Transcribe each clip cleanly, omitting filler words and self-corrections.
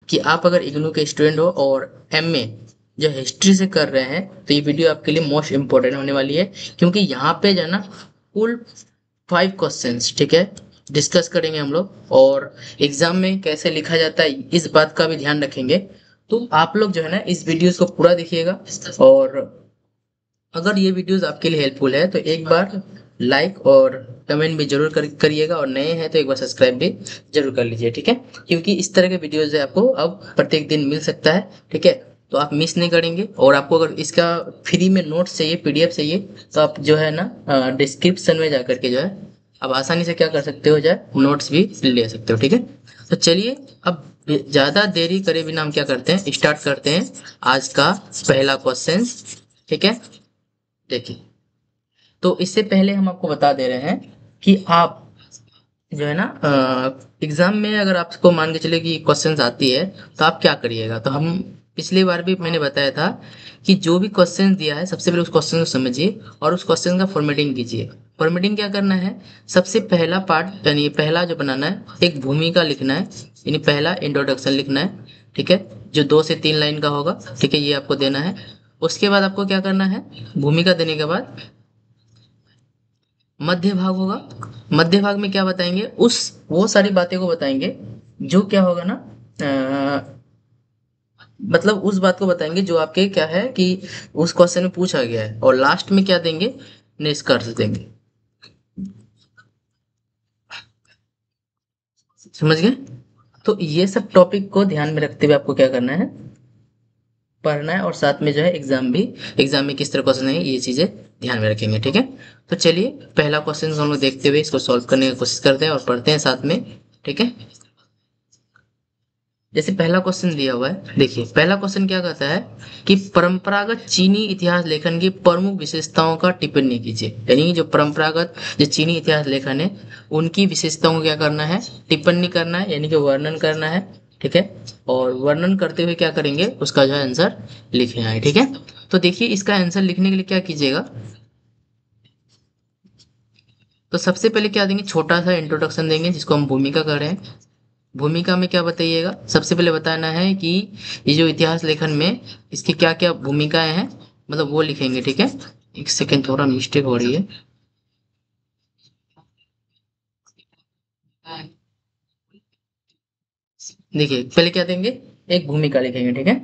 कि आप अगर इग्नू के स्टूडेंट हो और एमए जो हिस्ट्री से कर रहे हैं तो ये वीडियो आपके लिए मोस्ट इंपॉर्टेंट होने वाली है, क्योंकि यहाँ पे जो है ना कुल 5 क्वेश्चंस, ठीक है, डिस्कस करेंगे हम लोग। और एग्जाम में कैसे लिखा जाता है इस बात का भी ध्यान रखेंगे। तो आप लोग जो है ना इस वीडियोस को पूरा देखिएगा। और अगर ये वीडियोस आपके लिए हेल्पफुल है तो एक बार लाइक और कमेंट भी जरूर करिएगा, और नए हैं तो एक बार सब्सक्राइब भी जरूर कर लीजिए, ठीक है। क्योंकि इस तरह के वीडियोस है आपको अब प्रत्येक दिन मिल सकता है, ठीक है। तो आप मिस नहीं करेंगे। और आपको अगर इसका फ्री में नोट्स चाहिए, पीडीएफ चाहिए, तो आप जो है ना डिस्क्रिप्शन में जा करके जो है आप आसानी से क्या कर सकते हो, जाए नोट्स भी ले सकते हो, ठीक है। तो चलिए अब ज्यादा देरी करे बिना हम क्या करते हैं, स्टार्ट करते हैं आज का पहला क्वेश्चन, ठीक है। देखिए, तो इससे पहले हम आपको बता दे रहे हैं कि आप जो है ना एग्जाम में अगर आपको मान के चले कि क्वेश्चंस आती है तो आप क्या करिएगा। तो हम पिछली बार भी मैंने बताया था कि जो भी क्वेश्चन दिया है सबसे पहले उस क्वेश्चन को समझिए और उस क्वेश्चन का फॉर्मेटिंग कीजिए। फॉर्मेटिंग क्या करना है, सबसे पहला पार्ट यानी पहला जो बनाना है, एक भूमिका लिखना है, यानी पहला इंट्रोडक्शन लिखना है, ठीक है, जो 2 से 3 लाइन का होगा, ठीक है, ये आपको देना है। उसके बाद आपको क्या करना है, भूमिका देने के बाद मध्य भाग होगा। मध्य भाग में क्या बताएंगे, उस वो सारी बातें को बताएंगे जो क्या होगा ना, मतलब उस बात को बताएंगे जो आपके क्या है कि उस क्वेश्चन में पूछा गया है। और लास्ट में क्या देंगे, निष्कर्ष देंगे। समझ गए। तो ये सब टॉपिक को ध्यान में रखते हुए आपको क्या करना है, पढ़ना है। और साथ में जो है एग्जाम में किस तरह क्वेश्चन है ये चीजें ध्यान में रखेंगे, ठीक है। तो चलिए पहला क्वेश्चन हम लोग देखते हुए इसको सॉल्व करने की कोशिश करते हैं और पढ़ते हैं साथ में, ठीक है। जैसे पहला क्वेश्चन दिया हुआ है, देखिए पहला क्वेश्चन क्या कहता है कि परंपरागत चीनी इतिहास लेखन की प्रमुख विशेषताओं का टिप्पणी कीजिए। यानी जो परंपरागत जो चीनी इतिहास लेखन है उनकी विशेषताओं को क्या करना है, टिप्पणी करना है, यानी कि वर्णन करना है, ठीक है। और वर्णन करते हुए क्या करेंगे, उसका जो है आंसर लिखना है, ठीक है। तो देखिए इसका आंसर लिखने के लिए क्या कीजिएगा, तो सबसे पहले क्या देंगे, छोटा सा इंट्रोडक्शन देंगे जिसको हम भूमिका कर रहे हैं। भूमिका में क्या बताइएगा, सबसे पहले बताना है कि ये जो इतिहास लेखन में इसकी क्या क्या भूमिकाएं हैं, मतलब वो लिखेंगे, ठीक है। एक सेकेंड, थोड़ा मिस्टेक हो रही है। देखिए पहले क्या देंगे, एक भूमिका लिखेंगे, ठीक है।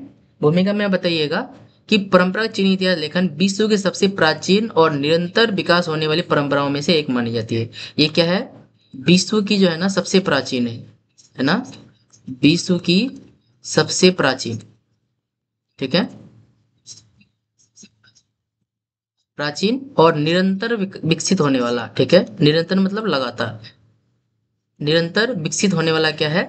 भूमिका में बताइएगा कि परंपरागत चीनी इतिहास लेखन विश्व की सबसे प्राचीन और निरंतर विकास होने वाली परंपराओं में से एक मानी जाती है। ये क्या है, विश्व की जो है ना सबसे प्राचीन है ना, विश्व की सबसे प्राचीन, ठीक है, प्राचीन और निरंतर विकसित होने वाला, ठीक है, निरंतर मतलब लगातार, निरंतर विकसित होने वाला क्या है,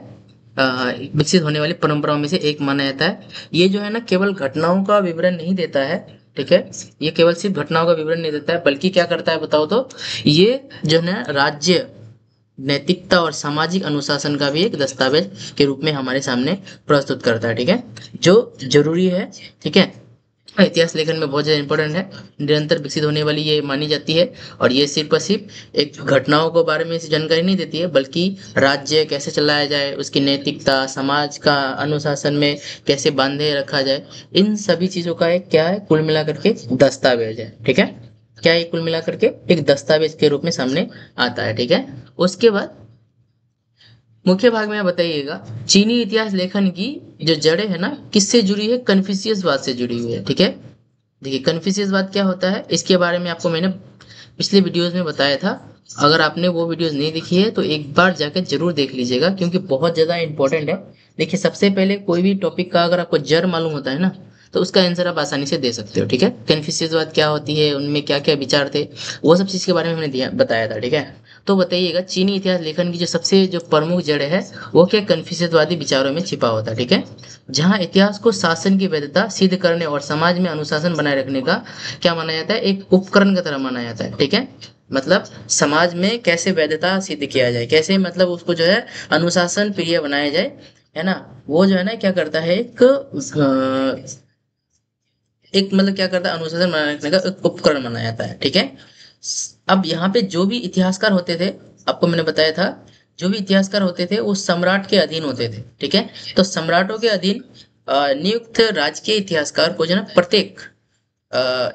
विकसित होने वाली परंपराओं में से एक माना जाता है। ये जो है ना केवल घटनाओं का विवरण नहीं देता है, ठीक है, ये केवल सिर्फ घटनाओं का विवरण नहीं देता है, बल्कि क्या करता है बताओ तो, ये जो है ना राज्य नैतिकता और सामाजिक अनुशासन का भी एक दस्तावेज के रूप में हमारे सामने प्रस्तुत करता है, ठीक है, जो जरूरी है, ठीक है। इतिहास लेखन में बहुत ज्यादा इंपॉर्टेंट है, निरंतर विकसित होने वाली ये मानी जाती है। और ये सिर्फ और सिर्फ एक घटनाओं के बारे में से जानकारी नहीं देती है, बल्कि राज्य कैसे चलाया जाए, उसकी नैतिकता, समाज का अनुशासन में कैसे बांधे रखा जाए, इन सभी चीजों का एक क्या है, कुल मिलाकर के दस्तावेज है, ठीक है। क्या ये कुल मिलाकर के एक दस्तावेज के रूप में सामने आता है, ठीक है। उसके बाद मुख्य भाग में आप बताइएगा चीनी इतिहास लेखन की जो जड़ें है ना किससे जुड़ी है, कन्फ्यूशियसवाद से जुड़ी हुई है, ठीक है। देखिए कन्फ्यूशियसवाद क्या होता है, इसके बारे में आपको मैंने पिछले वीडियोस में बताया था। अगर आपने वो वीडियोस नहीं देखी है तो एक बार जाकर जरूर देख लीजिएगा, क्योंकि बहुत ज्यादा इंपॉर्टेंट है। देखिए सबसे पहले कोई भी टॉपिक का अगर आपको जड़ मालूम होता है ना तो उसका आंसर आप आसानी से दे सकते हो, ठीक है। कन्फ्यूशियसवाद क्या होती है, उनमें क्या क्या विचार थे, वो सब चीज के बारे में हमने बताया था, ठीक है। तो बताइएगा चीनी इतिहास लेखन की जो सबसे जो प्रमुख जड़ है वो क्या, कन्फ्यूशियसवादी विचारों में छिपा होता है, ठीक है। जहाँ इतिहास को शासन की वैधता सिद्ध करने और समाज में अनुशासन बनाए रखने का क्या माना जाता है, एक उपकरण की तरह माना जाता है, ठीक है। मतलब समाज में कैसे वैधता सिद्ध किया जाए, कैसे मतलब उसको जो है अनुशासन प्रिय बनाया जाए, है ना। वो जो है ना क्या करता है, एक मतलब क्या करता है, अनुशासन बनाए रखने का एक उपकरण माना जाता है, ठीक है। अब यहाँ पे जो भी इतिहासकार होते थे, आपको मैंने बताया था जो भी इतिहासकार होते थे वो सम्राट के अधीन होते थे, ठीक है। तो सम्राटों के अधीन नियुक्त राजकीय इतिहासकार को जो है ना प्रत्येक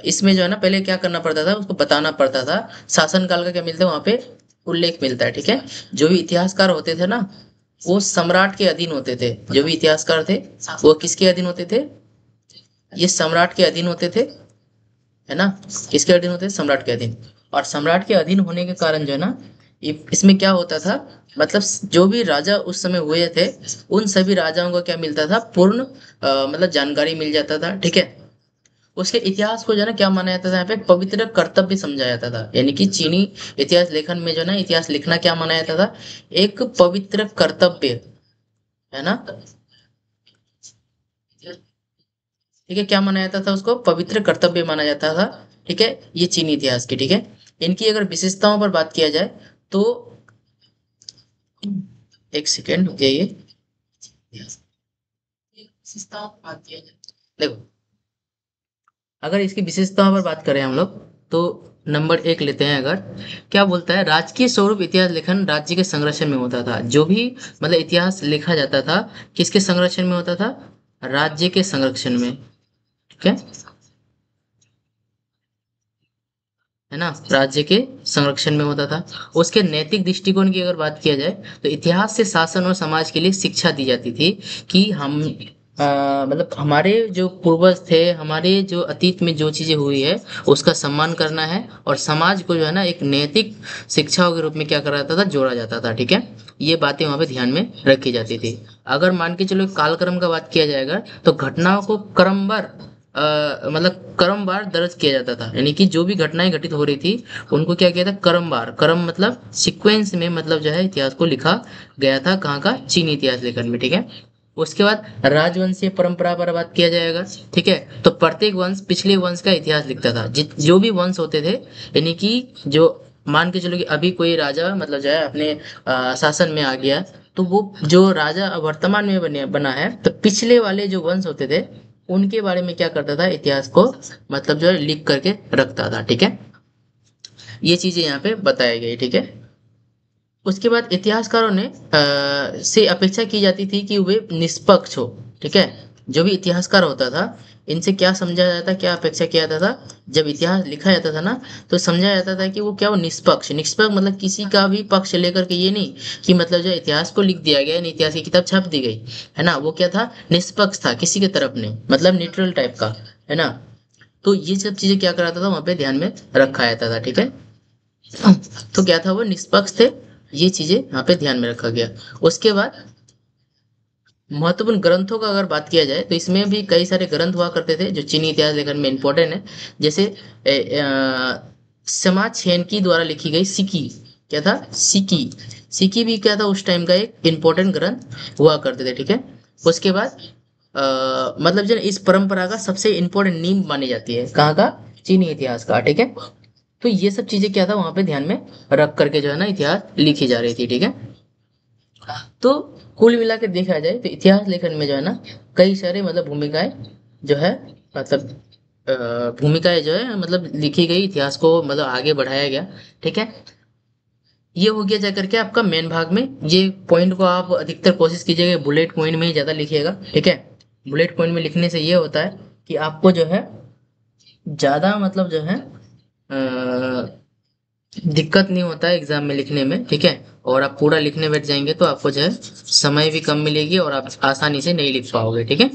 इसमें जो है ना पहले क्या करना पड़ता था, उसको बताना पड़ता था। शासन काल का क्या मिलता है वहां पे, उल्लेख मिलता है, ठीक है। जो भी इतिहासकार होते थे ना वो सम्राट के अधीन होते थे। जो भी इतिहासकार थे वो किसके अधीन होते थे, ये सम्राट के अधीन होते थे, है ना। किसके अधीन होते थे, सम्राट के अधीन। और सम्राट के अधीन होने के कारण जो है ना इसमें क्या होता था, मतलब जो भी राजा उस समय हुए थे उन सभी राजाओं को क्या मिलता था, पूर्ण मतलब जानकारी मिल जाता था, ठीक है। उसके इतिहास को जो है ना क्या माना जाता था, यहाँ पे पवित्र कर्तव्य समझा जाता था। यानी कि चीनी इतिहास लेखन में जो है ना इतिहास लिखना क्या माना जाता था, एक पवित्र कर्तव्य, है ना। ठीक है, क्या माना जाता था, उसको पवित्र कर्तव्य माना जाता था, ठीक है। ये चीनी इतिहास की, ठीक है। इनकी अगर विशेषताओं पर बात किया जाए तो एक सेकेंड रुक जाइए। विशेषताओं पर बात किया जाए, देखो अगर इसकी विशेषताओं पर बात करें हम लोग तो नंबर एक लेते हैं। अगर क्या बोलता है, राजकीय स्वरूप इतिहास लेखन राज्य के संरक्षण में होता था। जो भी मतलब इतिहास लिखा जाता था किसके संरक्षण में होता था, राज्य के संरक्षण में, ठीक है। है ना, राज्य के संरक्षण में होता था। उसके नैतिक दृष्टिकोण की अगर बात किया जाए तो इतिहास से शासन और समाज के लिए शिक्षा दी जाती थी कि हम मतलब हमारे जो पूर्वज थे, हमारे जो अतीत में जो चीजें हुई है उसका सम्मान करना है, और समाज को जो है ना एक नैतिक शिक्षाओं के रूप में क्या करा जाता था, जोड़ा जाता था, ठीक है। ये बातें वहां पे ध्यान में रखी जाती थी। अगर मान के चलो कालक्रम का बात किया जाएगा तो घटनाओं को क्रमवार मतलब क्रमवार दर्ज किया जाता था। यानी कि जो भी घटनाएं घटित हो रही थी उनको क्या किया था, क्रमवार, क्रम मतलब सीक्वेंस में, मतलब जो है इतिहास को लिखा गया था, कहाँ का, चीनी इतिहास लेखन में, ठीक है। उसके बाद राजवंशीय परंपरा पर बात किया जाएगा, ठीक है। तो प्रत्येक वंश पिछले वंश का इतिहास लिखता था। जो भी वंश होते थे, यानी कि जो मान के चलो कि अभी कोई राजा मतलब जो है अपने शासन में आ गया, तो वो जो राजा वर्तमान में बना है, तो पिछले वाले जो वंश होते थे उनके बारे में क्या करता था, इतिहास को मतलब जो है लिख करके रखता था, ठीक है। ये चीजें यहाँ पे बताई गई, ठीक है। उसके बाद इतिहासकारों ने से अपेक्षा की जाती थी कि वे निष्पक्ष हो, ठीक है। जो भी इतिहासकार होता था इनसे क्या समझा जाता, क्या अपेक्षा किया जाता था, जब इतिहास लिखा जाता था ना तो समझा जाता था कि वो क्या, वो निष्पक्ष, निष्पक्ष मतलब किसी का भी पक्ष लेकर के, ये नहीं कि मतलब जो इतिहास को लिख दिया गया, इतिहास की किताब छाप दी गई, है ना, वो क्या था, निष्पक्ष था, किसी के तरफ नहीं, मतलब न्यूट्रल टाइप का, है ना। तो ये सब चीजें क्या कराता था, वहां पे ध्यान में रखा जाता था, ठीक है। तो क्या था, वो निष्पक्ष थे। ये चीजें यहाँ पे ध्यान में रखा गया। उसके बाद महत्वपूर्ण ग्रंथों का अगर बात किया जाए तो इसमें भी कई सारे ग्रंथ हुआ करते थे जो चीनी इतिहास लेखन में इंपॉर्टेंट है। जैसे समाज छेनकी द्वारा लिखी गई सिक्की, क्या था, सिक्की, सिक्की भी क्या था, उस टाइम का एक इम्पोर्टेंट ग्रंथ हुआ करते थे, ठीक है। उसके बाद मतलब जो है इस परंपरा का सबसे इम्पोर्टेंट नींव मानी जाती है, कहाँ का, चीनी इतिहास का, ठीक है। तो ये सब चीजें क्या था वहां पे ध्यान में रख करके जो है ना इतिहास लिखी जा रही थी, ठीक है। तो कुल मिला के देखा जाए तो इतिहास लेखन में जो है ना कई सारे मतलब भूमिकाएं जो है, मतलब भूमिकाएं जो है मतलब लिखी गई, इतिहास को मतलब आगे बढ़ाया गया, ठीक है। ये हो गया जा करके आपका मेन भाग में। ये पॉइंट को आप अधिकतर कोशिश कीजिएगा बुलेट पॉइंट में ही ज्यादा लिखिएगा, ठीक है। बुलेट पॉइंट में लिखने से ये होता है कि आपको जो है ज्यादा मतलब जो है दिक्कत नहीं होता है एग्जाम में लिखने में, ठीक है। और आप पूरा लिखने बैठ जाएंगे तो आपको जो है समय भी कम मिलेगी और आप आसानी से नहीं लिख पाओगे, ठीक है।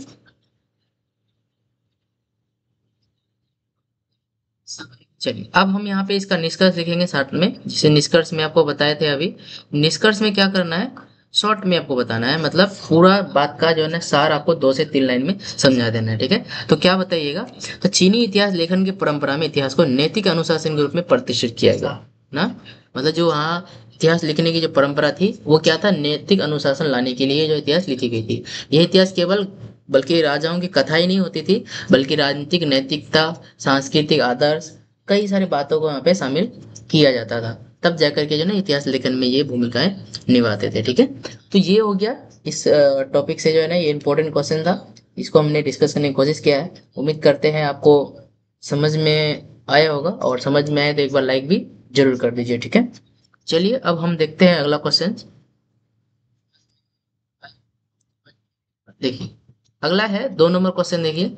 चलिए अब हम यहाँ पे इसका निष्कर्ष लिखेंगे साथ में, जिसे निष्कर्ष में आपको बताए थे अभी। निष्कर्ष में क्या करना है, शॉर्ट में आपको बताना है, मतलब पूरा बात का जो है ना सार आपको 2 से 3 लाइन में समझा देना है, ठीक है। तो क्या बताइएगा, तो चीनी इतिहास लेखन की परंपरा में इतिहास को नैतिक अनुशासन के रूप में प्रतिष्ठित किया गया ना। मतलब जो हाँ इतिहास लिखने की जो परंपरा थी वो क्या था, नैतिक अनुशासन लाने के लिए जो इतिहास लिखी गई थी। यह इतिहास केवल बल्कि राजाओं की कथा ही नहीं होती थी, बल्कि राजनीतिक नैतिकता, सांस्कृतिक आदर्श, कई सारी बातों को यहाँ पे शामिल किया जाता था। तब जाकर के जो ना इतिहास लेखन में ये भूमिकाएं निभाते थे, ठीक है। तो ये हो गया इस टॉपिक से जो है ना ये इंपॉर्टेंट क्वेश्चन था, इसको हमने डिस्कस करने की कोशिश किया है। उम्मीद करते हैं आपको समझ में आया होगा, और समझ में आए तो एक बार लाइक भी जरूर कर दीजिए, ठीक है। चलिए अब हम देखते हैं अगला क्वेश्चन। देखिए अगला है 2 नंबर क्वेश्चन। देखिए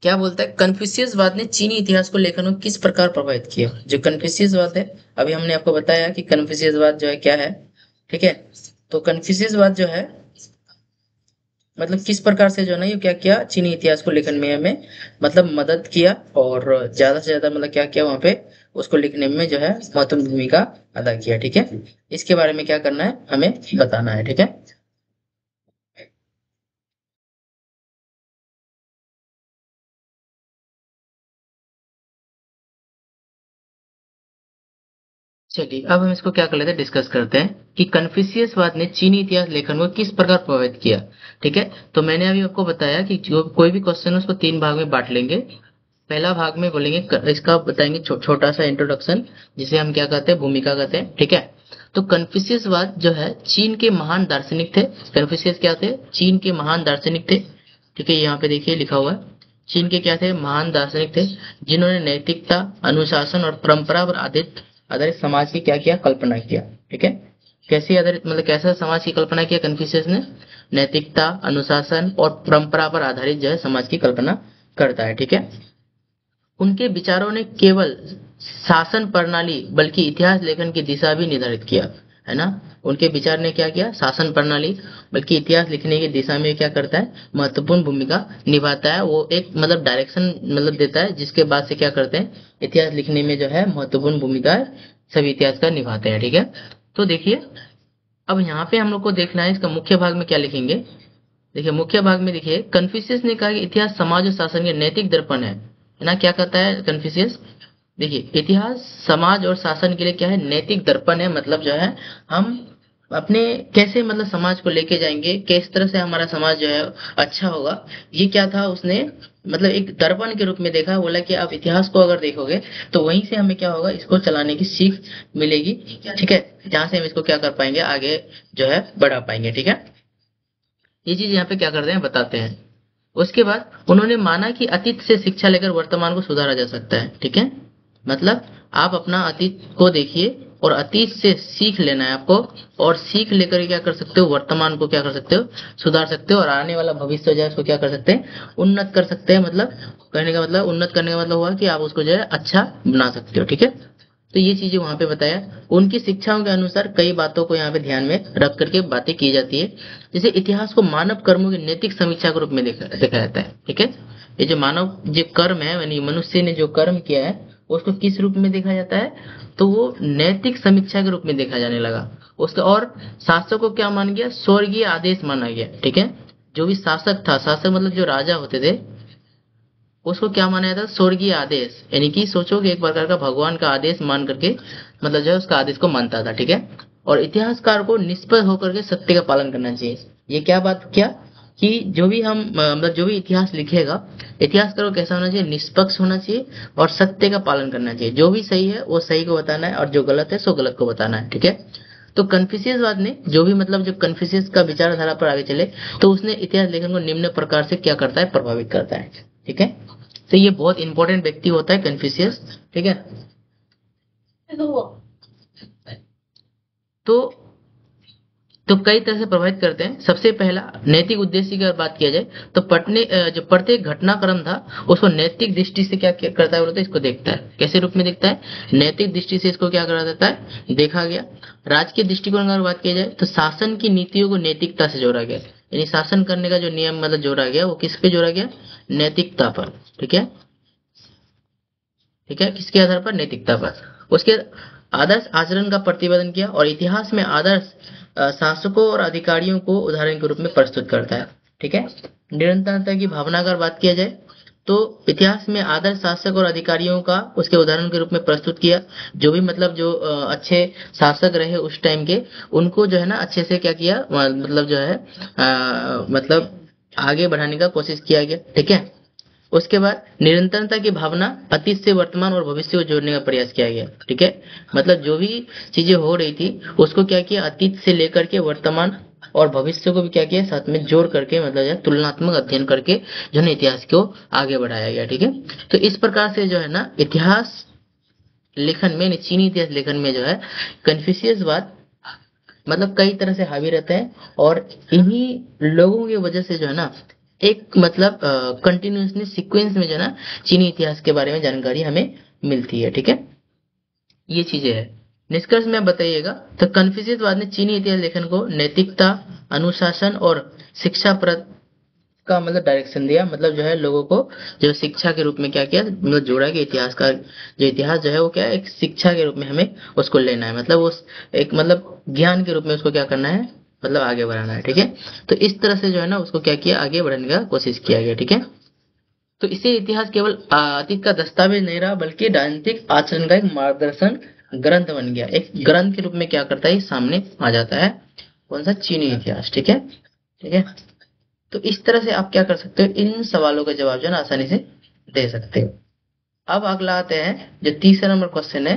क्या बोलता है, कन्फ्यूशियसवाद ने चीनी इतिहास को लेखन को किस प्रकार प्रभावित किया। जो कन्फ्यूशियसवाद है, अभी हमने आपको बताया कि कन्फ्यूशियसवाद जो है क्या है, ठीक है। तो कन्फ्यूशियसवाद जो है मतलब किस प्रकार से जो है ना ये क्या किया, चीनी इतिहास को लेखन में हमें मतलब मदद किया, और ज्यादा से ज्यादा मतलब क्या किया वहां पे उसको लिखने में जो है महत्वपूर्ण भूमिका अदा किया, ठीक है। इसके बारे में क्या करना है, हमें बताना है, ठीक है। चलिए अब हम इसको क्या कर लेते हैं, डिस्कस करते हैं कि कन्फ्यूशियसवाद ने चीनी इतिहास लेखन को किस प्रकार प्रभावित किया। ठीक है, तो मैंने अभी आपको बताया कि जो कोई भी क्वेश्चन है उसको 3 भाग में बांट लेंगे। पहला भाग में बोलेंगे इसका बताएंगे छोटा सा इंट्रोडक्शन, जिसे हम क्या कहते हैं, भूमिका कहते हैं, ठीक है। तो कन्फ्यूशियसवाद जो है चीन के महान दार्शनिक थे। कन्फ्यूशियस क्या थे, चीन के महान दार्शनिक थे, ठीक है। यहाँ पे देखिए लिखा हुआ है, चीन के क्या थे, महान दार्शनिक थे, जिन्होंने नैतिकता, अनुशासन और परंपरा पर आधारित आधारित समाज की क्या किया, कल्पना किया, ठीक है। कैसे आधारित मतलब कैसा समाज की कल्पना किया कन्फ्यूशियस ने, नैतिकता, अनुशासन और परंपरा पर आधारित जो है समाज की कल्पना करता है, ठीक है। उनके विचारों ने केवल शासन प्रणाली बल्कि इतिहास लेखन की दिशा भी निर्धारित किया, है ना। उनके विचार ने क्या किया, शासन प्रणाली बल्कि इतिहास लिखने की दिशा में क्या करता है, महत्वपूर्ण भूमिका निभाता है। वो एक मतलब डायरेक्शन मतलब देता है, जिसके बाद से क्या करते हैं, इतिहास लिखने में जो है महत्वपूर्ण भूमिका सभी इतिहास का निभाते हैं, ठीक है। तो देखिए अब यहाँ पे हम लोग को देखना है इसका मुख्य भाग में क्या लिखेंगे। देखिए मुख्य भाग में देखिए कन्फ्यूशियस ने कहा कि इतिहास समाज और शासन के नैतिक दर्पण है ना। क्या कहता है कन्फ्यूशियस, देखिए इतिहास समाज और शासन के लिए क्या है, नैतिक दर्पण है। मतलब जो है हम अपने कैसे मतलब समाज को लेके जाएंगे, किस तरह से हमारा समाज जो है अच्छा होगा, ये क्या था उसने मतलब एक दर्पण के रूप में देखा। बोला कि आप इतिहास को अगर देखोगे तो वहीं से हमें क्या होगा, इसको चलाने की सीख मिलेगी, ठीक है। जहां से हम इसको क्या कर पाएंगे, आगे जो है बढ़ा पाएंगे, ठीक है। ये चीज यहाँ पे क्या करते हैं, बताते हैं। उसके बाद उन्होंने माना कि अतीत से शिक्षा लेकर वर्तमान को सुधारा जा सकता है, ठीक है। मतलब आप अपना अतीत को देखिए और अतीत से सीख लेना है आपको, और सीख लेकर क्या कर सकते हो, वर्तमान को क्या कर सकते हो, सुधार सकते हो, और आने वाला भविष्य जो है उसको क्या कर सकते हैं, उन्नत कर सकते हैं। मतलब कहने का मतलब उन्नत करने का मतलब हुआ कि आप उसको जो है अच्छा बना सकते हो, ठीक है। तो ये चीजें वहां पे बताया। उनकी शिक्षाओं के अनुसार कई बातों को यहाँ पे ध्यान में रख करके बातें की जाती है। जैसे इतिहास को मानव कर्मों की नैतिक समीक्षा के रूप में देखा जाता है, ठीक है। ये जो मानव जो कर्म है यानी मनुष्य ने जो कर्म किया है उसको किस रूप में देखा जाता है, तो वो नैतिक समीक्षा के रूप में देखा जाने लगा उसका। और शासक को क्या मान गया, स्वर्गीय आदेश माना गया, ठीक है। जो भी शासक था, शासक मतलब जो राजा होते थे, उसको क्या माना जाता है, स्वर्गीय आदेश, यानी कि सोचो कि एक प्रकार का भगवान का आदेश मान करके मतलब जो है उसका आदेश को मानता था, ठीक है। और इतिहासकार को निष्पक्ष होकर के सत्य का पालन करना चाहिए। ये क्या बात क्या, कि जो भी हम मतलब जो भी इतिहास लिखेगा, इतिहासकार को कैसा होना चाहिए, निष्पक्ष होना चाहिए और सत्य का पालन करना चाहिए। जो भी सही है वो सही को बताना है, और जो गलत है सो गलत को बताना है, ठीक है। तो कन्फ्यूशियसवाद ने जो भी मतलब जो कन्फ्यूशियस का विचारधारा पर आगे चले, तो उसने इतिहास लेखन को निम्न प्रकार से क्या करता है, प्रभावित करता है, ठीक है। तो ये बहुत इंपॉर्टेंट व्यक्ति होता है कन्फ्यूशियस, ठीक है। तो तो कई तरह से प्रभावित करते हैं। सबसे पहला नैतिक उद्देश्य की अगर बात किया जाए, तो जो प्रत्येक घटनाक्रम था उसको नैतिक दृष्टि से क्या करता है, बोलते हैं इसको देखता है। कैसे रूप में देखता है, नैतिक दृष्टि से इसको क्या करा देता है, देखा गया। राजकीय दृष्टिकोण की अगर बात की जाए, तो शासन की नीतियों को नैतिकता से जोड़ा गया, यानी शासन करने का जो नियम मतलब जोड़ा गया वो किस पे जोड़ा गया, नैतिकता पर, ठीक है। ठीक है, किसके आधार पर, नैतिकता पर। उसके आदर्श आचरण का प्रतिपादन किया, और इतिहास में आदर्श शासकों और अधिकारियों को उदाहरण के रूप में प्रस्तुत करता है, ठीक है। निरंतरता की भावना अगर बात किया जाए, तो इतिहास में आदर्श शासक और अधिकारियों का उसके उदाहरण के रूप में प्रस्तुत किया। जो भी मतलब जो अच्छे शासक रहे उस टाइम के, उनको जो है ना अच्छे से क्या किया, मतलब जो है मतलब आगे बढ़ाने का कोशिश किया गया, ठीक है। उसके बाद निरंतरता की भावना, अतीत से वर्तमान और भविष्य को जोड़ने का प्रयास किया गया, ठीक है। मतलब जो भी चीजें हो रही थी उसको क्या किया, अतीत से लेकर के वर्तमान और भविष्य को भी क्या किया, साथ में जोड़ करके मतलब जो है तुलनात्मक अध्ययन करके जो है इतिहास को आगे बढ़ाया गया, ठीक है। तो इस प्रकार से जो है ना इतिहास लेखन में, चीनी इतिहास लेखन में जो है कन्फ्यूशियसवाद मतलब कई तरह से हावी रहते हैं, और इन्हीं लोगों की वजह से जो है ना एक मतलब कंटिन्यूअसली सीक्वेंस में जो है ना चीनी इतिहास के बारे में जानकारी हमें मिलती है। ठीक है, ये चीजें है। निष्कर्ष में आप बताइएगा। तो कन्फ्यूशियसवाद ने चीनी इतिहास लेखन को नैतिकता, अनुशासन और शिक्षा का मतलब डायरेक्शन दिया, मतलब जो है लोगों को जो शिक्षा के रूप में क्या किया, मतलब जोड़ा कि इतिहास का जो इतिहास जो है वो क्या है, एक शिक्षा के रूप में हमें उसको लेना है, मतलब उस एक मतलब ज्ञान के रूप में उसको क्या करना है, मतलब आगे बढ़ाना है। ठीक है, तो इस तरह से जो है ना उसको क्या किया, आगे बढ़ाने का कोशिश किया गया। ठीक है, तो इससे इतिहास केवल अतीत का दस्तावेज नहीं रहा, बल्कि राजनीतिक आचरण का एक मार्गदर्शन ग्रंथ बन गया। एक ग्रंथ के रूप में क्या करता है, सामने आ जाता है। कौन सा, चीनी इतिहास। ठीक है, ठीक है। तो इस तरह से आप क्या कर सकते हो, इन सवालों का जवाब जो है ना आसानी से दे सकते हो। अब अगला आते हैं, जो तीसरा नंबर क्वेश्चन है,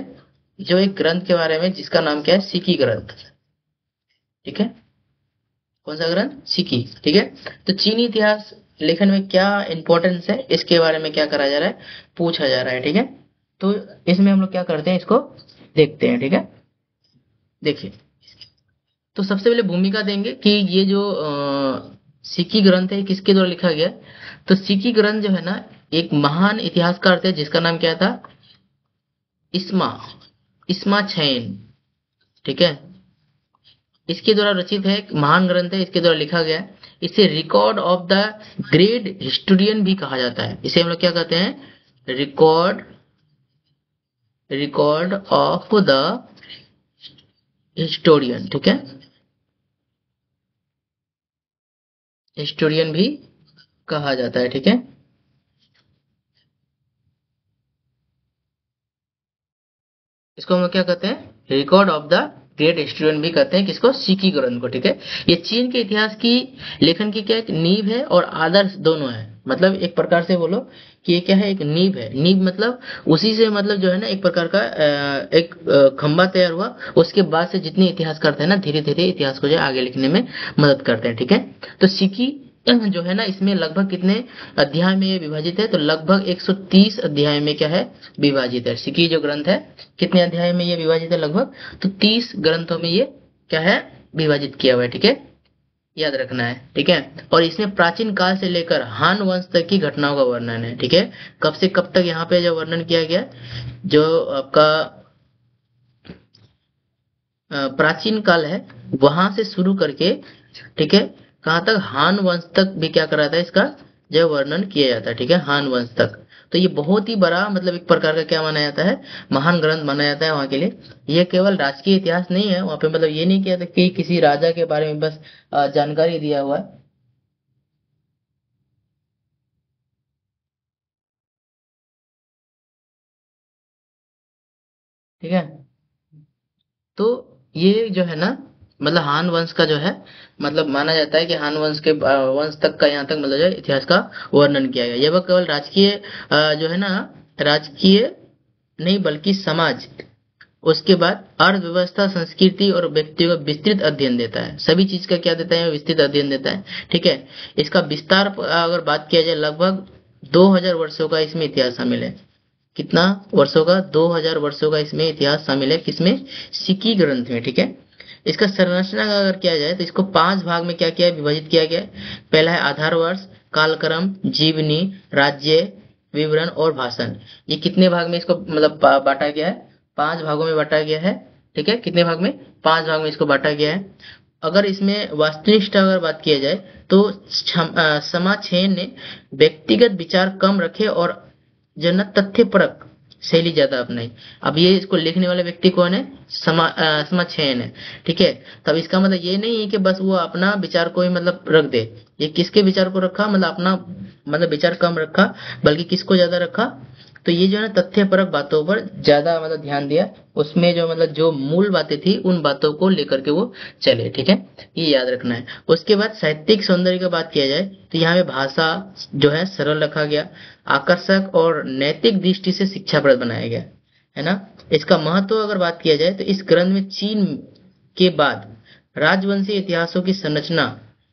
जो एक ग्रंथ के बारे में जिसका नाम क्या है, सिक्की ग्रंथ। ठीक है, कौन सा ग्रंथ, सिक्की। ठीक है, तो चीनी इतिहास लेखन में क्या इंपॉर्टेंस है, इसके बारे में क्या करा जा रहा है, पूछा जा रहा है। ठीक है, तो इसमें हम लोग क्या करते हैं, इसको देखते हैं। ठीक है, देखिए, तो सबसे पहले भूमिका देंगे कि ये जो सिक्की ग्रंथ है किसके द्वारा लिखा गया है। तो सिक्की ग्रंथ जो है ना एक महान इतिहासकार थे जिसका नाम क्या था, इस्मा इस्मा छैन। ठीक है, इसके द्वारा रचित है, एक महान ग्रंथ है, इसके द्वारा लिखा गया है। इसे record of the great historian भी कहा जाता है। इसे हम लोग क्या कहते हैं, record record of the historian. ठीक है, हिस्टोरियन भी कहा जाता है। ठीक है, इसको हम लोग क्या कहते हैं, record of the great historian भी कहते हैं, किसको, सिक्की ग्रंथ को। ठीक है, ये चीन के इतिहास की लेखन की क्या एक नींव है और आदर्श दोनों है। मतलब एक प्रकार से बोलो कि ये क्या है, एक नींव है। नींव मतलब उसी से मतलब जो है ना एक प्रकार का एक खंबा तैयार हुआ, उसके बाद से जितने इतिहास करते हैं ना धीरे धीरे इतिहास को जो है आगे लिखने में मदद करते हैं। ठीक है, तो सिक्की जो है ना इसमें लगभग कितने अध्याय में ये विभाजित है, तो लगभग 130 अध्याय में क्या है, विभाजित है। सिक्की जो ग्रंथ है कितने अध्याय में ये विभाजित है, लगभग तो 30 ग्रंथों में ये क्या है, विभाजित किया हुआ है। ठीक है, याद रखना है। ठीक है, और इसमें प्राचीन काल से लेकर हान वंश तक की घटनाओं का वर्णन है। ठीक है, कब से कब तक यहाँ पे जो वर्णन किया गया, जो आपका प्राचीन काल है वहां से शुरू करके, ठीक है, कहाँ तक, हान वंश तक भी क्या कराता है, इसका जो वर्णन किया जाता है। ठीक है, हान वंश तक। तो ये बहुत ही बड़ा मतलब एक प्रकार का क्या माना जाता है, महान ग्रंथ माना जाता है वहां के लिए। ये केवल राजकीय इतिहास नहीं है, वहां पे मतलब ये नहीं किया था कि किसी राजा के बारे में बस जानकारी दिया हुआ है। ठीक है, तो ये जो है ना मतलब हान वंश का जो है मतलब माना जाता है कि हान वंश के वंश तक का यहाँ तक मतलब जो है इतिहास का वर्णन किया गया। यह वह केवल राजकीय जो है ना राजकीय नहीं बल्कि समाज, उसके बाद अर्थव्यवस्था, संस्कृति और व्यक्तियों का विस्तृत अध्ययन देता है। सभी चीज का क्या देता है, विस्तृत अध्ययन देता है। ठीक है, इसका विस्तार अगर बात किया जाए, लगभग 2000 वर्षों का इसमें इतिहास शामिल है। कितना वर्षों का, 2000 वर्षों का इसमें इतिहास शामिल है, किसमें, सिक्की ग्रंथ में। ठीक है, इसका संरचना का अगर किया जाए तो इसको 5 भाग में क्या किया है, विभाजित किया गया है। पहला है आधार वर्ष, कालक्रम, जीवनी, राज्य विवरण और भाषण। ये कितने भाग में इसको मतलब बांटा गया है, 5 भागों में बांटा गया है। ठीक है, कितने भाग में, 5 भाग में इसको बांटा गया है। अगर इसमें वास्तविक अगर बात किया जाए तो समाछेन ने व्यक्तिगत विचार कम रखे और जो न तथ्यपरक शैली ज्यादा अपनाई। अब ये इसको लिखने वाले व्यक्ति कौन है, समाछेन है। ठीक है, तब इसका मतलब ये नहीं है कि बस वो अपना विचार को ही मतलब रख दे। ये किसके विचार को रखा, मतलब अपना मतलब विचार कम रखा, बल्कि किसको ज्यादा रखा, तो ये जो है ना तथ्यपरक बातों पर ज्यादा मतलब ध्यान दिया। उसमें जो मतलब जो मूल बातें थी उन बातों को लेकर के वो चले। ठीक है, ये याद रखना है। उसके बाद साहित्यिक सौंदर्य की बात किया जाए तो यहाँ पे भाषा जो है सरल रखा गया, आकर्षक और नैतिक दृष्टि से शिक्षाप्रद बनाया गया है ना। इसका महत्व अगर बात किया जाए तो इस ग्रंथ में चीन के बाद राजवंशी इतिहासों की संरचना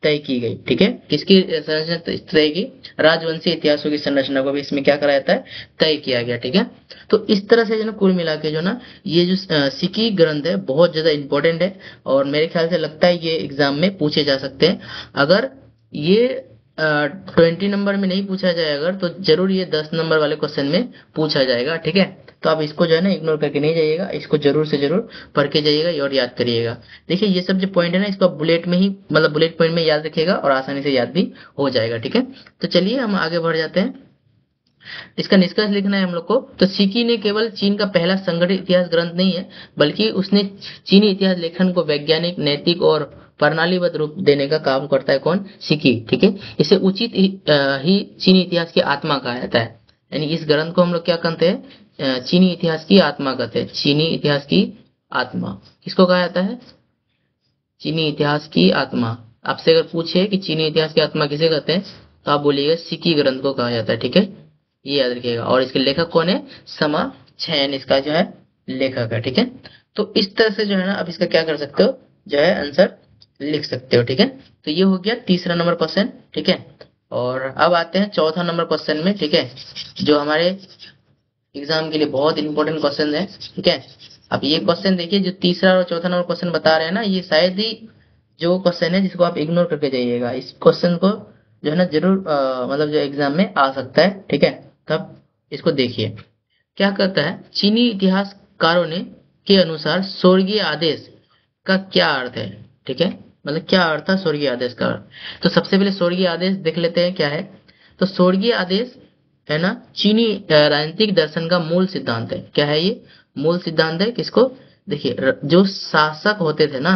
तय की गई। ठीक है, किसकी संरचना तय की? राजवंशी इतिहासों की संरचना को भी इसमें क्या करा जाता है? तय किया गया। ठीक है, तो इस तरह से जो ना कुल मिला के जो ना ये जो सिक्की ग्रंथ है बहुत ज्यादा इंपॉर्टेंट है, और मेरे ख्याल से लगता है ये एग्जाम में पूछे जा सकते हैं। अगर ये 20 नंबर में नहीं पूछा जाए अगर, तो जरूर ये 10 नंबर वाले क्वेश्चन में पूछा जाएगा। ठीक है, तो आप इसको जो है ना इग्नोर करके नहीं जाइएगा, इसको जरूर से जरूर पढ़ के जाइएगा और याद करिएगा। देखिए ये सब जो पॉइंट है ना, इसको आप बुलेट में ही मतलब बुलेट पॉइंट में याद रखिएगा और आसानी से याद भी हो जाएगा। ठीक है, तो चलिए हम आगे बढ़ जाते हैं। इसका निष्कर्ष लिखना है हम लोग को। तो सिक्की ने केवल चीन का पहला संगठित इतिहास ग्रंथ नहीं है, बल्कि उसने चीनी इतिहास लेखन को वैज्ञानिक, नैतिक और प्रणालीबद्ध रूप देने का काम करता है। कौन? सिक्की। ठीक है, इसे उचित ही चीनी इतिहास की आत्मा कहा जाता है। यानी इस ग्रंथ को हम लोग क्या कहते हैं? चीनी इतिहास की आत्मा कहते हैं। चीनी इतिहास की आत्मा किसको कहा जाता है? चीनी इतिहास की आत्मा। आपसे अगर पूछे कि चीनी इतिहास की आत्मा किसे कहते हैं, तो आप बोलिएगा सिक्की ग्रंथ को कहा जाता है। ठीक है, ये याद रखिएगा। और इसके लेखक कौन है? समा छैन इसका जो है लेखक है। ठीक है, तो इस तरह से जो है ना अब इसका क्या कर सकते हो, जो है आंसर लिख सकते हो। ठीक है, तो ये हो गया तीसरा नंबर क्वेश्चन। ठीक है, और अब आते हैं चौथा नंबर क्वेश्चन में। ठीक है, जो हमारे एग्जाम के लिए बहुत इंपॉर्टेंट क्वेश्चन है। ठीक है, अब ये क्वेश्चन देखिए, जो तीसरा और चौथा नंबर क्वेश्चन बता रहे हैं ना, ये शायद ही जो क्वेश्चन है जिसको आप इग्नोर करके जाइएगा। इस क्वेश्चन को जो है ना जरूर मतलब जो एग्जाम में आ सकता है। ठीक है, तब इसको देखिए क्या कहता है। चीनी इतिहासकारों ने के अनुसार स्वर्गीय आदेश का क्या अर्थ है? ठीक है, मतलब क्या अर्थ है स्वर्गीय आदेश का? तो सबसे पहले स्वर्गीय आदेश देख लेते हैं क्या है। तो स्वर्गीय आदेश है ना चीनी राजनीतिक दर्शन का मूल सिद्धांत है। क्या है ये? मूल सिद्धांत है। किसको? देखिए जो शासक होते थे ना,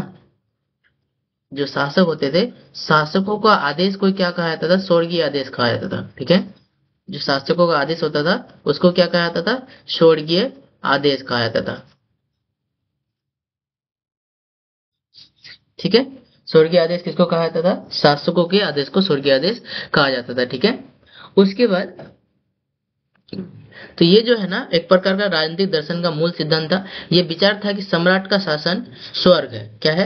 जो शासक होते थे, शासकों का आदेश को क्या कहा जाता था? स्वर्गीय आदेश कहा जाता था। ठीक है, जो शासकों का आदेश होता था उसको क्या कहा जाता था? स्वर्गीय आदेश कहा जाता था। ठीक है, स्वर्गीय आदेश किसको कहा जाता था? शासकों के आदेश को स्वर्गीय आदेश कहा जाता था। ठीक है, उसके बाद तो ये जो है ना एक प्रकार का राजनीतिक दर्शन का मूल सिद्धांत था। ये विचार था कि सम्राट का शासन स्वर्ग है। क्या है?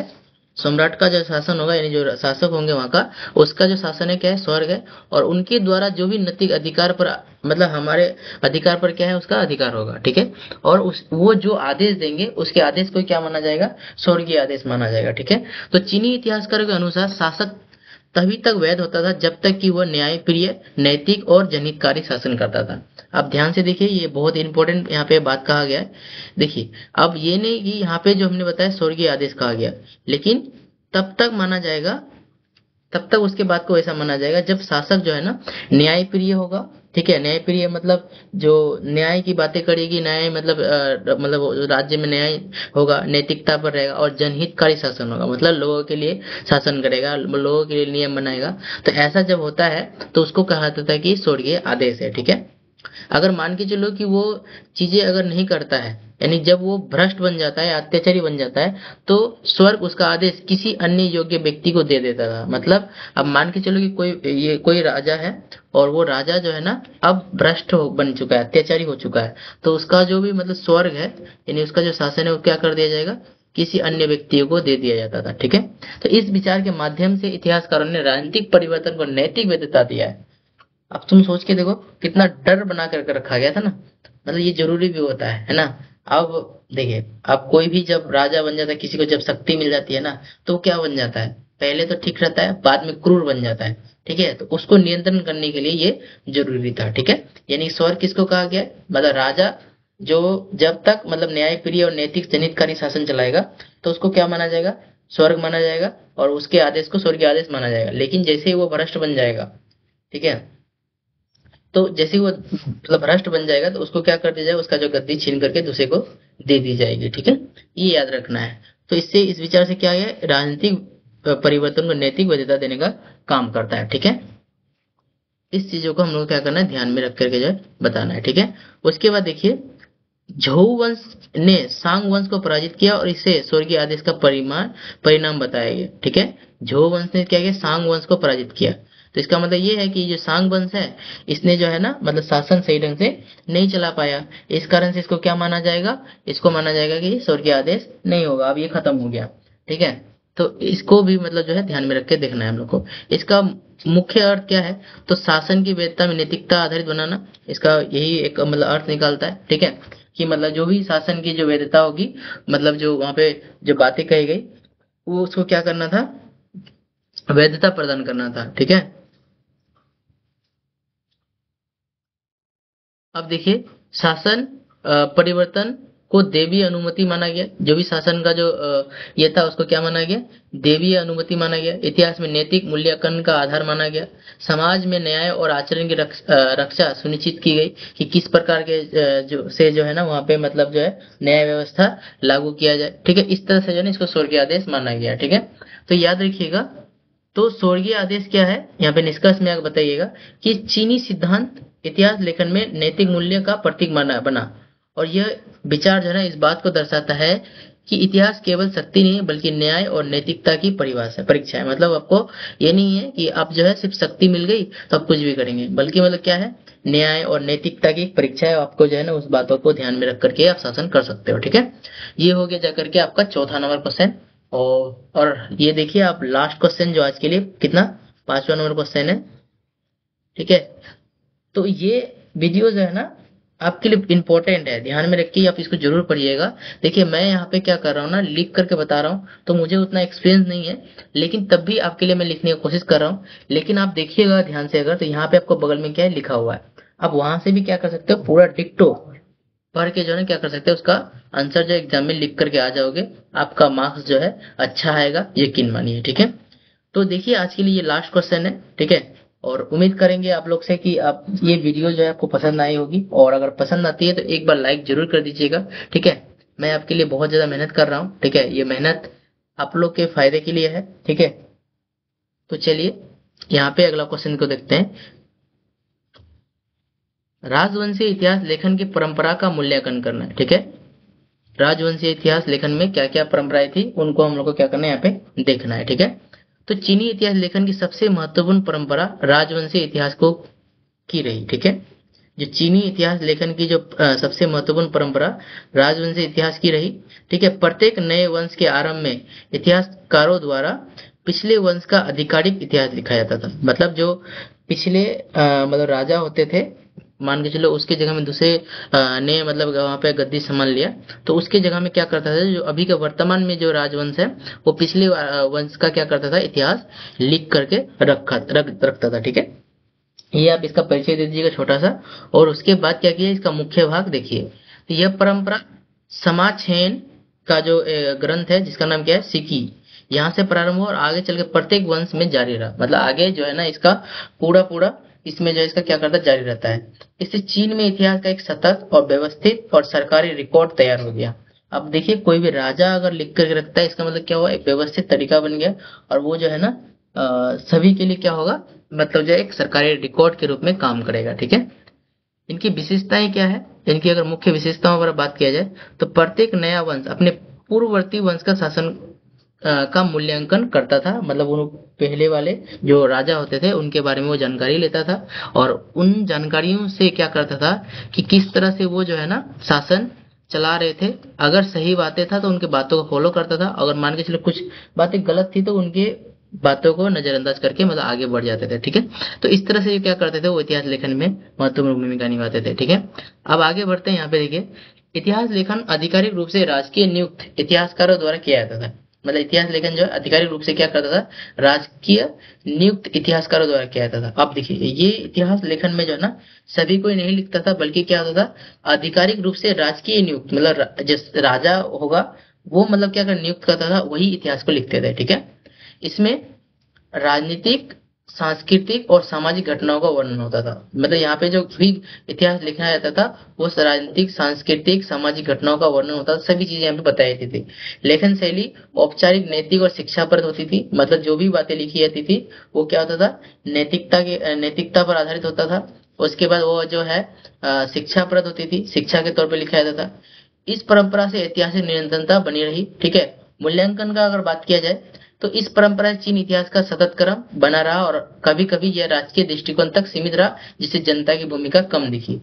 सम्राट का जो शासन होगा, यानी जो शासक होंगे वहां का, उसका जो शासन है क्या है? स्वर्ग है। और उनके द्वारा जो भी नैतिक अधिकार पर मतलब हमारे अधिकार पर क्या है? उसका अधिकार होगा। ठीक है, और उस वो जो आदेश देंगे उसके आदेश को क्या माना जाएगा? स्वर्गीय आदेश माना जाएगा। ठीक है, तो चीनी इतिहासकारों के अनुसार शासक तभी तक वैध होता था जब तक कि वह न्यायप्रिय, नैतिक और जनहितकारी शासन करता था। आप ध्यान से देखिए, ये बहुत इंपॉर्टेंट यहाँ पे बात कहा गया है। देखिए अब ये नहीं कि यहाँ पे जो हमने बताया स्वर्गीय आदेश कहा गया, लेकिन तब तक माना जाएगा, तब तक उसके बाद को ऐसा माना जाएगा जब शासक जो है ना न्यायप्रिय होगा। ठीक है, न्यायप्रिय मतलब जो न्याय की बातें करेगी, न्याय मतलब राज्य में न्याय होगा, नैतिकता पर रहेगा, और जनहितकारी शासन होगा, मतलब लोगों के लिए शासन करेगा, लोगों के लिए नियम बनाएगा। तो ऐसा जब होता है तो उसको कहा जाता है कि स्वर्गीय आदेश है। ठीक है, अगर मान के चलो कि वो चीजें अगर नहीं करता है, यानी जब वो भ्रष्ट बन जाता है, अत्याचारी बन जाता है, तो स्वर्ग उसका आदेश किसी अन्य योग्य व्यक्ति को दे देता था। मतलब अब मान के चलो कि कोई राजा है, और वो राजा जो है ना अब बन चुका है, अत्याचारी हो चुका है, तो उसका जो भी मतलब स्वर्ग है, यानी उसका जो शासन है वो क्या कर दिया जाएगा? किसी अन्य व्यक्तियों को दे दिया जाता था। ठीक है, तो इस विचार के माध्यम से इतिहासकारों ने राजनीतिक परिवर्तन को नैतिक वैधता दिया है। अब तुम सोच के देखो कितना डर बना कर रखा गया था ना, मतलब ये जरूरी भी होता है ना। अब देखिए, अब कोई भी जब राजा बन जाता है, किसी को जब शक्ति मिल जाती है ना, तो वो क्या बन जाता है? पहले तो ठीक रहता है, बाद में क्रूर बन जाता है। ठीक है, तो उसको नियंत्रण करने के लिए ये जरूरी था। ठीक है, यानी स्वर्ग किसको कहा गया? मतलब राजा जो जब तक मतलब न्यायप्रिय और नैतिक जनहितकारी शासन चलाएगा, तो उसको क्या माना जाएगा? स्वर्ग माना जाएगा, और उसके आदेश को स्वर्गीय आदेश माना जाएगा। लेकिन जैसे ही वो भ्रष्ट बन जाएगा, ठीक है, तो जैसे ही वो मतलब भ्रष्ट बन जाएगा, तो उसको क्या कर दिया जाएगा? उसका जो गद्दी छीन करके दूसरे को दे दी जाएगी। ठीक है, ये याद रखना है। तो इससे इस विचार से क्या है? राजनीतिक परिवर्तन को नैतिक वैधता देने का काम करता है। ठीक है, इस चीजों को हम लोग क्या करना है? ध्यान में रख करके जो है बताना है। ठीक है, उसके बाद देखिए, झोउ वंश ने सांग वंश को पराजित किया और इसे स्वर्गीय आदेश का परिणाम बताया गया। ठीक है, झोउ वंश ने क्या किया? सांग वंश को पराजित किया। तो इसका मतलब ये है कि जो सांग वंश है, इसने जो है ना मतलब शासन सही ढंग से नहीं चला पाया। इस कारण से इसको क्या माना जाएगा? इसको माना जाएगा कि स्वर्गीय आदेश नहीं होगा, अब ये खत्म हो गया। ठीक है, तो इसको भी मतलब जो है ध्यान में रख के देखना है हम लोग को। इसका मुख्य अर्थ क्या है, तो शासन की वैधता में नैतिकता आधारित बनाना, इसका यही एक मतलब अर्थ निकालता है। ठीक है, कि मतलब जो भी शासन की जो वैधता होगी, मतलब जो वहां पे जो बातें कही गई, वो उसको क्या करना था, वैधता प्रदान करना था। ठीक है, अब देखिए, शासन परिवर्तन को देवीय अनुमति माना गया। जो भी शासन का जो ये था उसको क्या माना गया, देवीय अनुमति माना गया। इतिहास में नैतिक मूल्यांकन का आधार माना गया। समाज में न्याय और आचरण की रक्षा सुनिश्चित की गई, कि किस प्रकार के जो है ना वहाँ पे मतलब जो है न्याय व्यवस्था लागू किया जाए। ठीक है, इस तरह से जो है ना इसको स्वर्गीय आदेश माना गया। ठीक है, तो याद रखिएगा, तो स्वर्गीय आदेश क्या है, यहाँ पे निष्कर्ष में आगे बताइएगा कि चीनी सिद्धांत इतिहास लेखन में नैतिक मूल्य का प्रतीक माना बना। और यह विचार जो है ना इस बात को दर्शाता है कि इतिहास केवल शक्ति नहीं है, बल्कि न्याय और नैतिकता की परिभाषा परीक्षा है। मतलब आपको ये नहीं है कि आप जो है सिर्फ शक्ति मिल गई तो आप कुछ भी करेंगे, बल्कि मतलब क्या है, न्याय और नैतिकता की एक परीक्षा है। आपको जो है ना उस बातों को ध्यान में रख करके आप शासन कर सकते हो। ठीक है, ये हो गया जाकर के आपका चौथा नंबर क्वेश्चन। और ये देखिए आप लास्ट क्वेश्चन जो आज के लिए कितना, 5वां नंबर क्वेश्चन है। ठीक है, तो ये वीडियो जो है ना आपके लिए इंपॉर्टेंट है, ध्यान में रखिए, आप इसको जरूर पढ़िएगा। देखिए मैं यहाँ पे क्या कर रहा हूँ ना, लिख करके बता रहा हूँ, तो मुझे उतना एक्सपीरियंस नहीं है, लेकिन तब भी आपके लिए मैं लिखने की कोशिश कर रहा हूँ। लेकिन आप देखिएगा ध्यान से, अगर तो यहाँ पे आपको बगल में क्या है लिखा हुआ है, आप वहां से भी क्या कर सकते हो, पूरा डिक्टो पढ़ के जो है ना क्या कर सकते हैं, उसका आंसर जो एग्जाम में लिख करके आ जाओगे, आपका मार्क्स जो है अच्छा आएगा, यकीन मानिए। ठीक है, तो देखिए आज के लिए ये लास्ट क्वेश्चन है। ठीक है, और उम्मीद करेंगे आप लोग से कि आप ये वीडियो जो है आपको पसंद आई होगी, और अगर पसंद आती है तो एक बार लाइक जरूर कर दीजिएगा। ठीक है, मैं आपके लिए बहुत ज्यादा मेहनत कर रहा हूँ। ठीक है, ये मेहनत आप लोग के फायदे के लिए है। ठीक है, तो चलिए यहाँ पे अगला क्वेश्चन को देखते हैं। राजवंशीय इतिहास लेखन की परंपरा का मूल्यांकन करना है। ठीक है, राजवंशीय इतिहास लेखन में क्या क्या परंपराएं थी, उनको हम लोग को क्या करना है, यहाँ पे देखना है। ठीक है, तो चीनी इतिहास लेखन की सबसे महत्वपूर्ण परंपरा राजवंशीय इतिहास को की रही। ठीक है, जो चीनी इतिहास लेखन की जो सबसे महत्वपूर्ण परंपरा राजवंशीय इतिहास की रही। ठीक है, प्रत्येक नए वंश के आरंभ में इतिहासकारों द्वारा पिछले वंश का आधिकारिक इतिहास लिखा जाता था। मतलब जो पिछले मतलब राजा होते थे, मान के चलो उसके जगह में दूसरे ने मतलब वहां पे गद्दी संभाल लिया, तो उसके जगह में क्या करता था, जो अभी का वर्तमान में जो राजवंश है, वो पिछले वंश का क्या करता था, इतिहास लिख करके रखता था। ठीक है, ये आप इसका परिचय दे दीजिएगा छोटा सा। और उसके बाद क्या किया, इसका मुख्य भाग देखिए। तो यह परंपरा समाछेन का जो ग्रंथ है, जिसका नाम क्या है, सिक्की, यहाँ से प्रारंभ हुआ और आगे चल के प्रत्येक वंश में जारी रहा। मतलब आगे जो है ना इसका पूरा पूरा इसमें जो है इसका क्या करता है, जारी रहता है। इससे चीन में इतिहास का एक सतत और व्यवस्थित और सरकारी रिकॉर्ड तैयार हो गया। अब देखिए कोई भी राजा अगर लिख करके रखता है, इसका मतलब क्या हुआ, एक व्यवस्थित तरीका बन गया। और वो जो है ना सभी के लिए क्या होगा, मतलब जो एक सरकारी रिकॉर्ड के रूप में काम करेगा। ठीक है, इनकी विशेषताएं क्या है, इनकी अगर मुख्य विशेषताओं पर बात किया जाए, तो प्रत्येक नया वंश अपने पूर्ववर्ती वंश का शासन का मूल्यांकन करता था। मतलब वो पहले वाले जो राजा होते थे उनके बारे में वो जानकारी लेता था, और उन जानकारियों से क्या करता था कि किस तरह से वो जो है ना शासन चला रहे थे। अगर सही बातें था तो उनके बातों को फॉलो करता था, अगर मान के चलो कुछ बातें गलत थी तो उनके बातों को नजरअंदाज करके मतलब आगे बढ़ जाते थे। ठीक है, तो इस तरह से क्या करते थे, वो इतिहास लेखन में महत्वपूर्ण भूमिका निभाते थे। ठीक है, अब आगे बढ़ते हैं। यहाँ पे देखिए, इतिहास लेखन आधिकारिक रूप से राजकीय नियुक्त इतिहासकारों द्वारा किया जाता था। मतलब इतिहास लेखन जो है आधिकारिक रूप से क्या करता था, राजकीय नियुक्त इतिहासकारों द्वारा किया जाता था। अब देखिए ये इतिहास लेखन में जो है ना सभी कोई नहीं लिखता था, बल्कि क्या होता था, आधिकारिक रूप से राजकीय नियुक्त, मतलब जिस राजा होगा वो मतलब क्या कर नियुक्त करता था, वही इतिहास को लिखते थे। ठीक है, इसमें राजनीतिक, सांस्कृतिक और सामाजिक घटनाओं का वर्णन होता था। मतलब यहाँ पे जो भी इतिहास लिखा जाता था वो राजनीतिक, सांस्कृतिक, सामाजिक घटनाओं का वर्णन होता था, सभी चीजें यहाँ पे बताई जाती थी। लेखन शैली औपचारिक, नैतिक और शिक्षाप्रद होती थी। मतलब जो भी बातें लिखी जाती थी वो क्या होता था, नैतिकता पर आधारित होता था। उसके बाद वो जो है शिक्षाप्रद होती थी, शिक्षा के तौर पर लिखा जाता था। इस परंपरा से ऐतिहासिक निरंतरता बनी रही। ठीक है, मूल्यांकन का अगर बात किया जाए तो इस परंपरा से चीन इतिहास का सतत क्रम बना रहा, और कभी कभी यह राजकीय दृष्टिकोण तक सीमित रहा, जिससे जनता की भूमिका कम दिखी।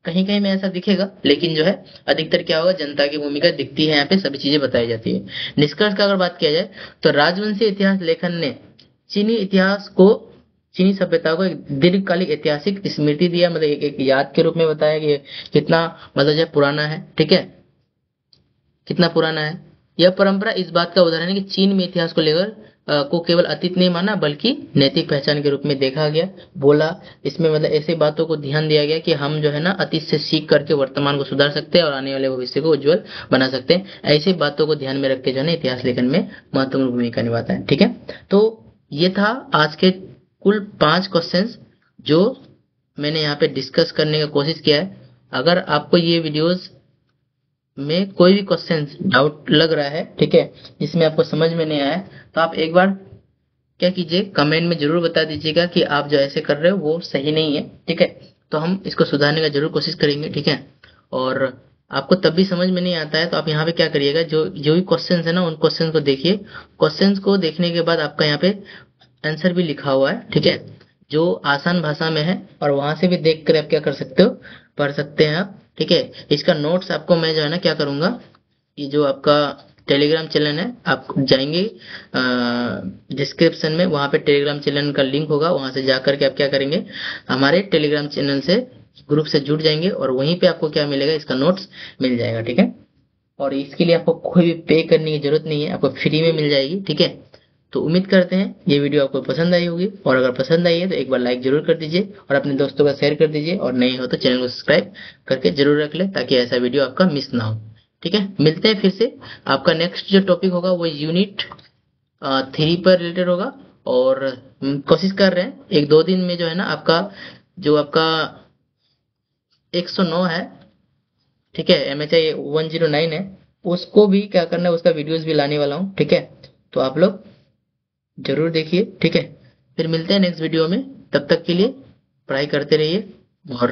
कहीं कहीं में ऐसा दिखेगा, लेकिन जो है अधिकतर क्या होगा, जनता की भूमिका दिखती है, यहाँ पे सभी चीजें बताई जाती है। निष्कर्ष का अगर बात किया जाए तो राजवंशी इतिहास लेखन ने चीनी इतिहास को, चीनी सभ्यता को एक दीर्घकालिक ऐतिहासिक स्मृति दिया, मतलब एक याद के रूप में बताया कि कितना मतलब जो पुराना है, ठीक है, कितना पुराना है। यह परंपरा इस बात का उदाहरण है कि चीन में इतिहास को लेकर को केवल अतीत नहीं माना बल्कि नैतिक पहचान के रूप में देखा गया, बोला। इसमें मतलब ऐसी बातों को ध्यान दिया गया कि हम जो है ना अतीत से सीख करके वर्तमान को सुधार सकते हैं और आने वाले भविष्य को उज्जवल बना सकते हैं। ऐसी बातों को ध्यान में रख के जो है ना इतिहास लेखन में महत्वपूर्ण भूमिका निभाता है, ठीक है। तो ये था आज के कुल 5 क्वेश्चंस जो मैंने यहाँ पे डिस्कस करने का कोशिश किया है। अगर आपको ये वीडियोस में कोई भी क्वेश्चन डाउट लग रहा है, ठीक है, जिसमें आपको समझ में नहीं आया, तो आप एक बार क्या कीजिए, कमेंट में जरूर बता दीजिएगा कि आप जो ऐसे कर रहे हो वो सही नहीं है, ठीक है। तो हम इसको सुधारने का जरूर कोशिश करेंगे, ठीक है। और आपको तब भी समझ में नहीं आता है तो आप यहाँ पे क्या करिएगा, जो जो भी क्वेश्चंस है ना उन क्वेश्चंस को देखिए। क्वेश्चंस को देखने के बाद आपका यहाँ पे आंसर भी लिखा हुआ है, ठीक है, जो आसान भाषा में है, और वहां से भी देख कर आप क्या कर सकते हो, पढ़ सकते हैं आप, ठीक है। इसका नोट्स आपको मैं जो है ना क्या करूंगा, ये जो आपका टेलीग्राम चैनल है, आप जाएंगे डिस्क्रिप्शन में, वहां पे टेलीग्राम चैनल का लिंक होगा, वहां से जा करके आप क्या करेंगे, हमारे टेलीग्राम चैनल से ग्रुप से जुड़ जाएंगे और वहीं पे आपको क्या मिलेगा, इसका नोट्स मिल जाएगा, ठीक है। और इसके लिए आपको कोई भी पे करने की जरूरत नहीं है, आपको फ्री में मिल जाएगी, ठीक है। तो उम्मीद करते हैं ये वीडियो आपको पसंद आई होगी, और अगर पसंद आई है तो एक बार लाइक जरूर कर दीजिए और अपने दोस्तों का शेयर कर दीजिए, और नहीं हो तो चैनल को सब्सक्राइब करके जरूर रख ले ताकि ऐसा वीडियो आपका मिस ना हो, ठीक है। मिलते हैं फिर से। आपका नेक्स्ट जो टॉपिक होगा वो यूनिट 3 पर रिलेटेड होगा, और कोशिश कर रहे हैं 1-2 दिन में जो है ना आपका जो आपका 109 है, ठीक है, MHI 109 है, उसको भी क्या करना है, उसका वीडियोस भी लाने वाला हूँ, ठीक है। तो आप लोग जरूर देखिए, ठीक है। फिर मिलते हैं नेक्स्ट वीडियो में, तब तक के लिए पढ़ाई करते रहिए और